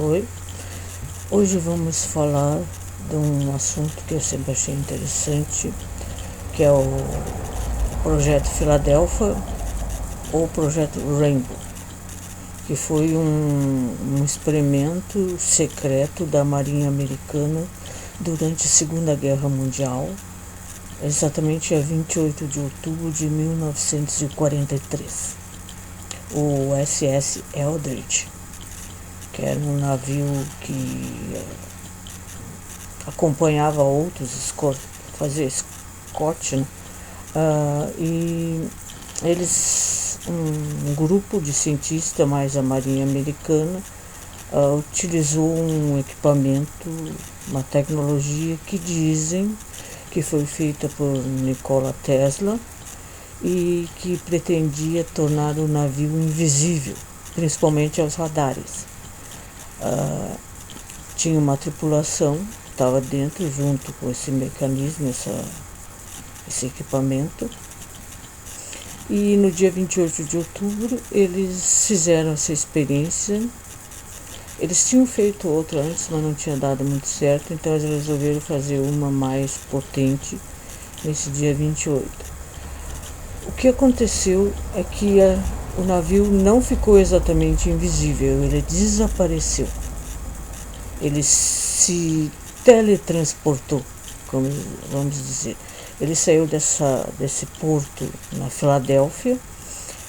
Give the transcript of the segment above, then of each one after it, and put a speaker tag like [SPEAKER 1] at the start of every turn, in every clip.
[SPEAKER 1] Oi, hoje vamos falar de um assunto que eu sempre achei interessante, que é o Projeto Filadélfia ou Projeto Rainbow, que foi um experimento secreto da Marinha Americana durante a Segunda Guerra Mundial, exatamente a 28 de outubro de 1943. O SS Eldridge, que era um navio que acompanhava outros, fazia escorte, né? E um grupo de cientistas, mais a Marinha Americana, utilizou um equipamento, uma tecnologia que dizem que foi feita por Nikola Tesla e que pretendia tornar o navio invisível, principalmente aos radares. Tinha uma tripulação que estava dentro, junto com esse mecanismo, esse equipamento. E no dia 28 de outubro eles fizeram essa experiência. Eles tinham feito outra antes, mas não tinha dado muito certo, então eles resolveram fazer uma mais potente nesse dia 28. O que aconteceu é que o navio não ficou exatamente invisível, ele desapareceu. Ele se teletransportou, como vamos dizer. Ele saiu desse porto na Filadélfia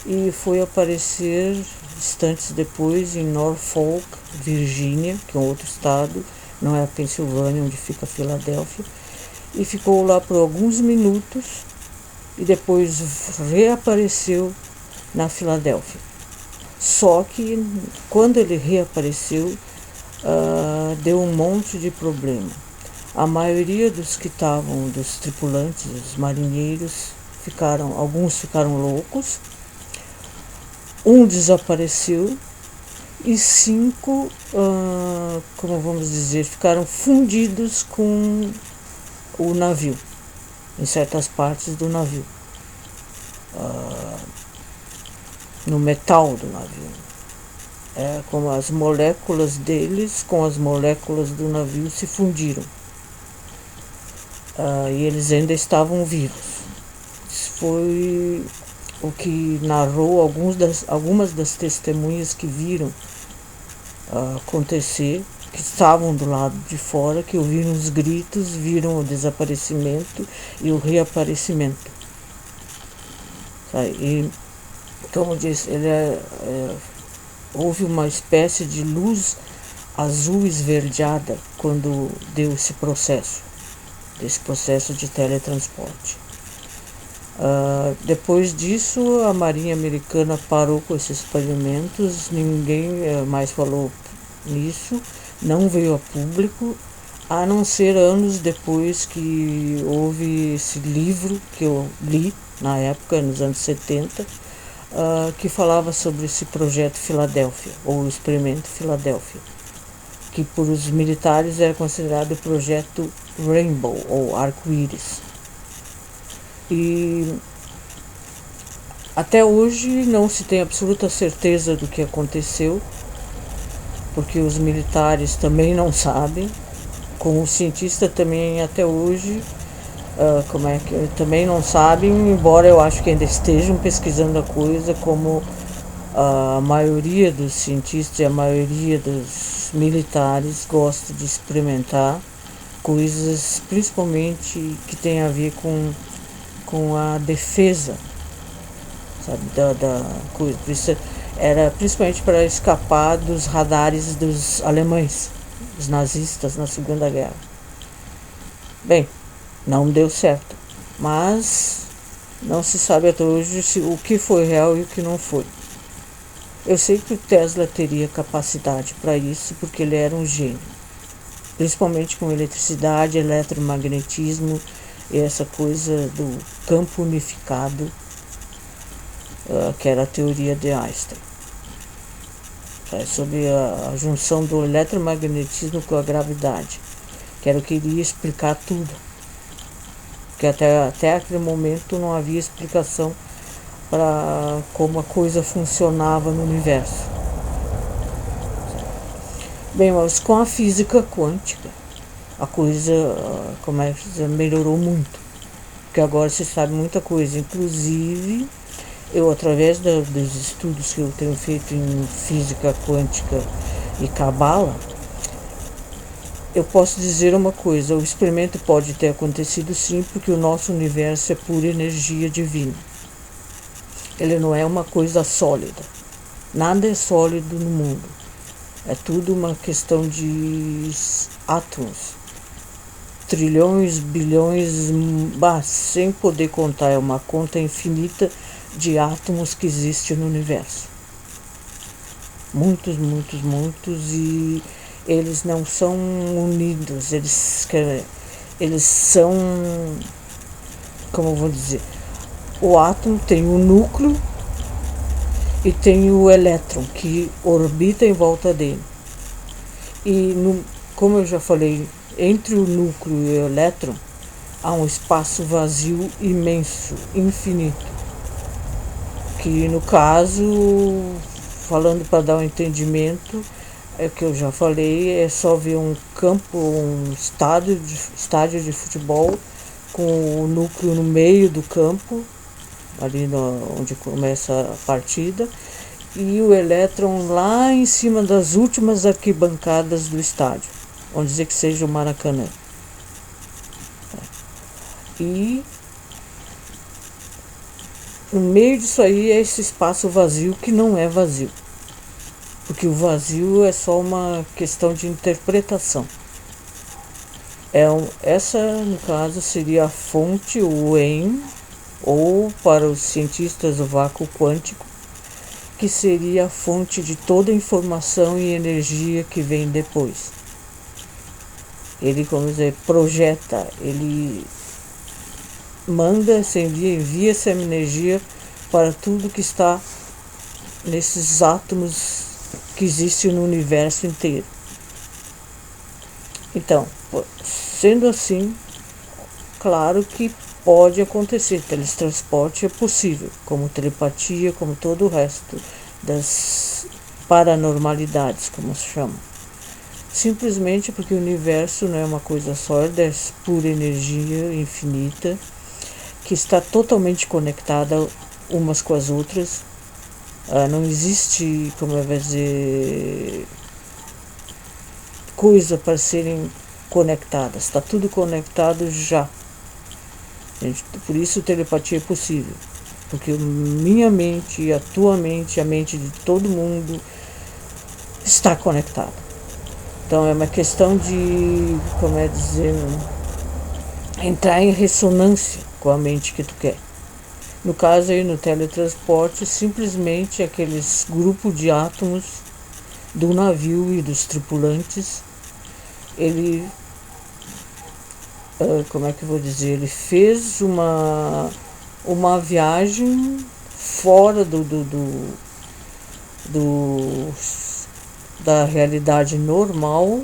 [SPEAKER 1] e foi aparecer instantes depois em Norfolk, Virgínia, que é um outro estado, não é a Pensilvânia, onde fica a Filadélfia, e ficou lá por alguns minutos e depois reapareceu na Filadélfia. Só que quando ele reapareceu, deu um monte de problema. A maioria dos tripulantes, os marinheiros, alguns ficaram loucos, um desapareceu e 5, como vamos dizer, ficaram fundidos com o navio, em certas partes do navio, no metal do navio. Como as moléculas deles com as moléculas do navio se fundiram. E eles ainda estavam vivos. Isso foi o que narrou algumas das testemunhas que viram acontecer, que estavam do lado de fora, que ouviram os gritos, viram o desaparecimento e o reaparecimento. E, como eu disse, houve uma espécie de luz azul esverdeada quando deu esse processo de teletransporte. Depois disso, a Marinha Americana parou com esses experimentos, ninguém mais falou nisso, não veio a público, a não ser anos depois que houve esse livro que eu li na época, nos anos 70, que falava sobre esse projeto Filadélfia, ou experimento Filadélfia, que por os militares era considerado o projeto Rainbow, ou arco-íris. E até hoje não se tem absoluta certeza do que aconteceu, porque os militares também não sabem, como os cientistas também até hoje também não sabem, embora eu acho que ainda estejam pesquisando a coisa, como a maioria dos cientistas e a maioria dos militares gosta de experimentar coisas, principalmente que tem a ver com a defesa, sabe, da coisa. Isso era principalmente para escapar dos radares dos alemães, dos nazistas na Segunda Guerra. Bem, não deu certo, mas não se sabe até hoje o que foi real e o que não foi. Eu sei que o Tesla teria capacidade para isso, porque ele era um gênio, principalmente com eletricidade, eletromagnetismo e essa coisa do campo unificado, que era a teoria de Einstein, sobre a junção do eletromagnetismo com a gravidade, que era o que iria explicar tudo, porque até aquele momento não havia explicação para como a coisa funcionava no universo. Bem, mas com a física quântica, a coisa, como é que se diz, melhorou muito. Porque agora se sabe muita coisa. Inclusive, eu, através dos estudos que eu tenho feito em física quântica e cabala, eu posso dizer uma coisa: o experimento pode ter acontecido sim, porque o nosso universo é pura energia divina. Ele não é uma coisa sólida. Nada é sólido no mundo. É tudo uma questão de átomos. Trilhões, bilhões, sem poder contar. É uma conta infinita de átomos que existe no universo. Muitos, muitos, muitos, e eles não são unidos. Eles são, como eu vou dizer, o átomo tem o núcleo e tem o elétron que orbita em volta dele. E, como eu já falei, entre o núcleo e o elétron há um espaço vazio imenso, infinito. Que no caso, falando para dar um entendimento, é que eu já falei, é só ver um campo, um estádio de futebol com o núcleo no meio do campo, ali onde começa a partida, e o elétron lá em cima das últimas arquibancadas do estádio, vamos dizer que seja o Maracanã. E no meio disso aí é esse espaço vazio que não é vazio, porque o vazio é só uma questão de interpretação. Essa, no caso, seria a fonte, o EM, ou para os cientistas o vácuo quântico, que seria a fonte de toda a informação e energia que vem depois. Ele, como dizer, projeta, ele manda, envia essa energia para tudo que está nesses átomos que existem no universo inteiro. Então, sendo assim, claro que pode acontecer, teletransporte é possível, como telepatia, como todo o resto das paranormalidades, como se chama. Simplesmente porque o universo não é uma coisa sólida, é pura energia infinita, que está totalmente conectada umas com as outras. Não existe, como eu vou dizer, coisa para serem conectadas, está tudo conectado já. Por isso telepatia é possível, porque minha mente, a tua mente, a mente de todo mundo está conectada. Então é uma questão de, como é dizer, entrar em ressonância com a mente que tu quer. No caso aí no teletransporte, simplesmente aqueles grupos de átomos do navio e dos tripulantes, ele, como é que eu vou dizer, ele fez uma viagem fora da realidade normal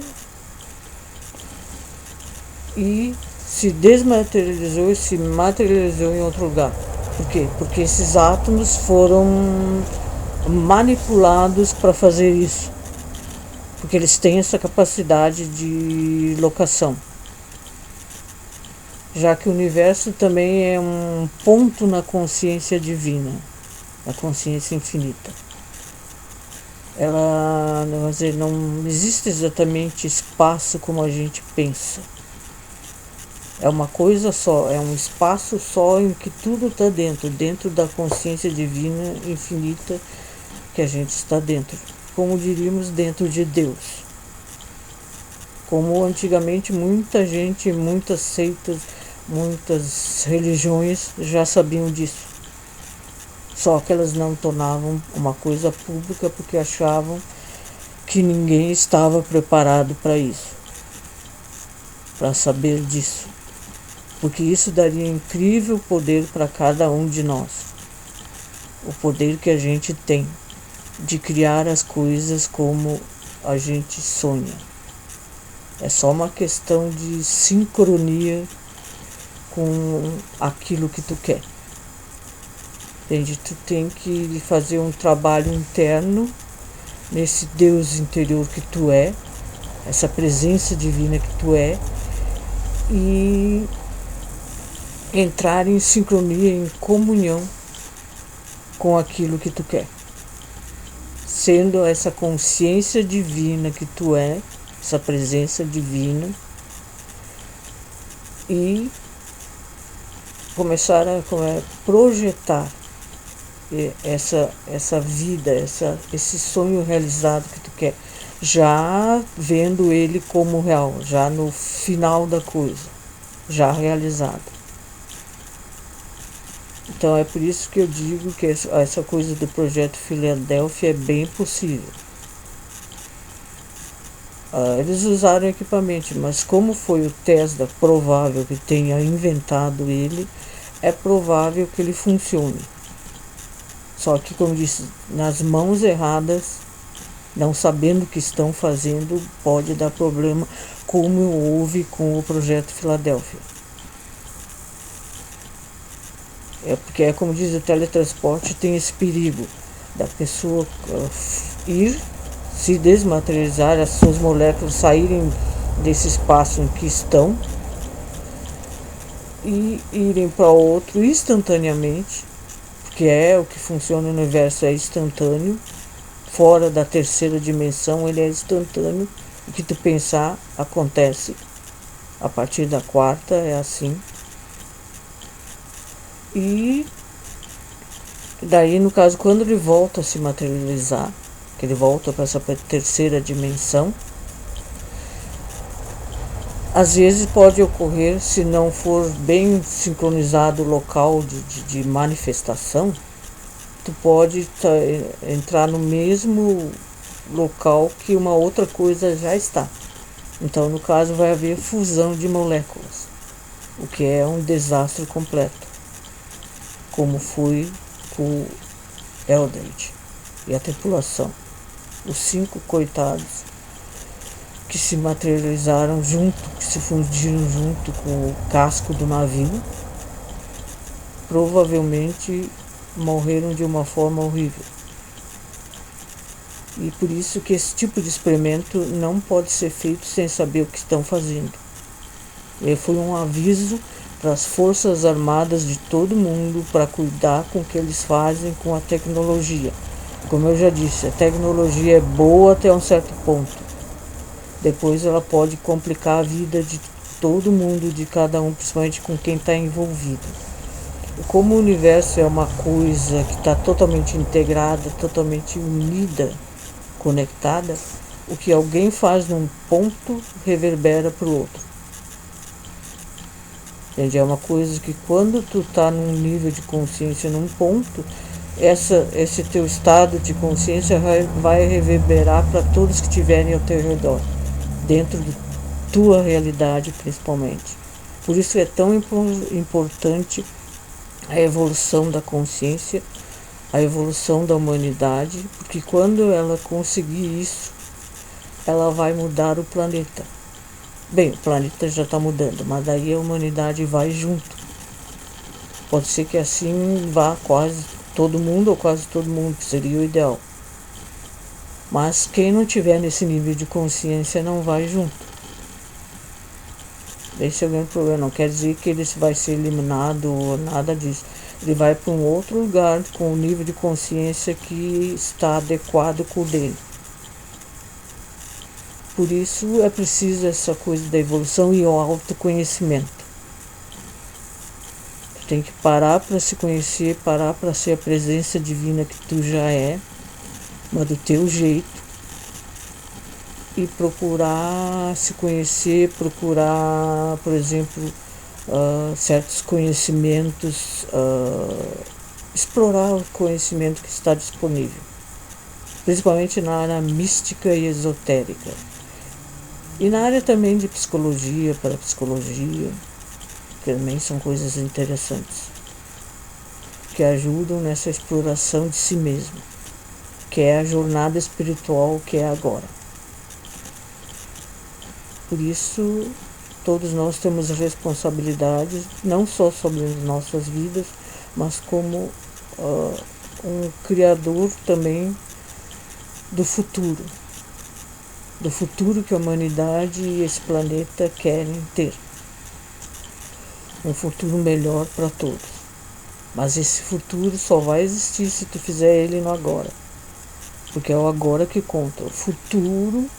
[SPEAKER 1] e se desmaterializou e se materializou em outro lugar. Por quê? Porque esses átomos foram manipulados para fazer isso. Porque eles têm essa capacidade de locação. Já que o universo também é um ponto na consciência divina, na consciência infinita. Ela, vamos dizer, não existe exatamente espaço como a gente pensa. É uma coisa só, é um espaço só em que tudo está dentro da consciência divina infinita que a gente está dentro. Como diríamos, dentro de Deus. Como antigamente muita gente, muitas seitas, muitas religiões já sabiam disso. Só que elas não tornavam uma coisa pública porque achavam que ninguém estava preparado para isso, para saber disso. Porque isso daria incrível poder para cada um de nós. O poder que a gente tem de criar as coisas como a gente sonha. É só uma questão de sincronia com aquilo que tu quer. Entende? Tu tem que fazer um trabalho interno nesse Deus interior que tu é, essa presença divina que tu é, e entrar em sincronia, em comunhão com aquilo que tu quer. Sendo essa consciência divina que tu é, essa presença divina, e começar a projetar essa vida, esse sonho realizado que tu quer, já vendo ele como real, já no final da coisa, já realizado. Então é por isso que eu digo que essa coisa do projeto Filadélfia é bem possível. Eles usaram equipamento, mas como foi o Tesla provável que tenha inventado ele, é provável que ele funcione. Só que, como disse, nas mãos erradas, não sabendo o que estão fazendo, pode dar problema, como houve com o projeto Filadélfia. Porque é como diz o teletransporte, tem esse perigo da pessoa ir, se desmaterializar, as suas moléculas saírem desse espaço em que estão e irem para outro instantaneamente, porque é o que funciona no universo, é instantâneo. Fora da terceira dimensão, ele é instantâneo. O que tu pensar acontece. A partir da quarta é assim. E daí, no caso, quando ele volta a se materializar, que ele volta para essa terceira dimensão, às vezes pode ocorrer, se não for bem sincronizado o local de manifestação, tu pode entrar no mesmo local que uma outra coisa já está. Então, no caso, vai haver fusão de moléculas, o que é um desastre completo, como foi com o Eldred e a tripulação. Os 5 coitados que se materializaram junto, que se fundiram junto com o casco do navio, provavelmente morreram de uma forma horrível. E por isso que esse tipo de experimento não pode ser feito sem saber o que estão fazendo. E foi um aviso para as forças armadas de todo mundo para cuidar com o que eles fazem com a tecnologia. Como eu já disse, a tecnologia é boa até um certo ponto. Depois ela pode complicar a vida de todo mundo, de cada um, principalmente com quem está envolvido. E como o universo é uma coisa que está totalmente integrada, totalmente unida, conectada, o que alguém faz num ponto reverbera para o outro. Entende? É uma coisa que quando tu está num nível de consciência num ponto, esse teu estado de consciência vai reverberar para todos que estiverem ao teu redor, dentro de tua realidade principalmente. Por isso é tão importante a evolução da consciência, a evolução da humanidade, porque quando ela conseguir isso, ela vai mudar o planeta. Bem, o planeta já está mudando, mas daí a humanidade vai junto. Pode ser que assim vá quase todo mundo, ou quase todo mundo, que seria o ideal. Mas quem não tiver nesse nível de consciência não vai junto. Esse é o grande problema. Não quer dizer que ele vai ser eliminado ou nada disso. Ele vai para um outro lugar com um nível de consciência que está adequado com o dele. Por isso é preciso essa coisa da evolução e o autoconhecimento. Tu tem que parar para se conhecer, parar para ser a presença divina que tu já é, mas do teu jeito, e procurar se conhecer, procurar, por exemplo, certos conhecimentos, explorar o conhecimento que está disponível, principalmente na área mística e esotérica. E na área também de psicologia, parapsicologia, que também são coisas interessantes, que ajudam nessa exploração de si mesmo, que é a jornada espiritual que é agora. Por isso, todos nós temos responsabilidades, não só sobre as nossas vidas, mas como um criador também do futuro. do futuro que a humanidade e esse planeta querem ter. Um futuro melhor para todos. Mas esse futuro só vai existir se tu fizer ele no agora. Porque é o agora que conta. O futuro,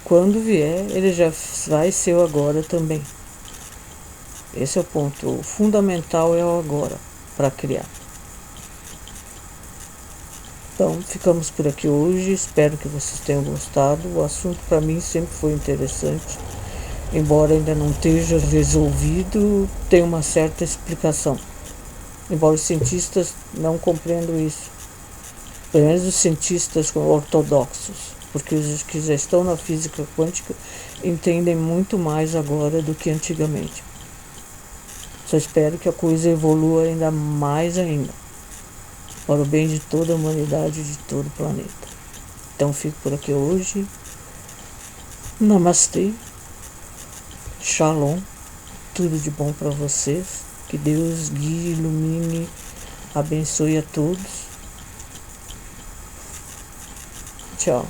[SPEAKER 1] quando vier, ele já vai ser o agora também. Esse é o ponto. O fundamental é o agora para criar. Então, ficamos por aqui hoje. Espero que vocês tenham gostado. O assunto para mim sempre foi interessante. Embora ainda não esteja resolvido, tem uma certa explicação. Embora os cientistas não compreendam isso. Pelo menos os cientistas ortodoxos. Porque os que já estão na física quântica entendem muito mais agora do que antigamente. Só espero que a coisa evolua ainda mais ainda. Para o bem de toda a humanidade e de todo o planeta. Então fico por aqui hoje. Namastê. Shalom. Tudo de bom para vocês. Que Deus guie, ilumine, abençoe a todos. Tchau.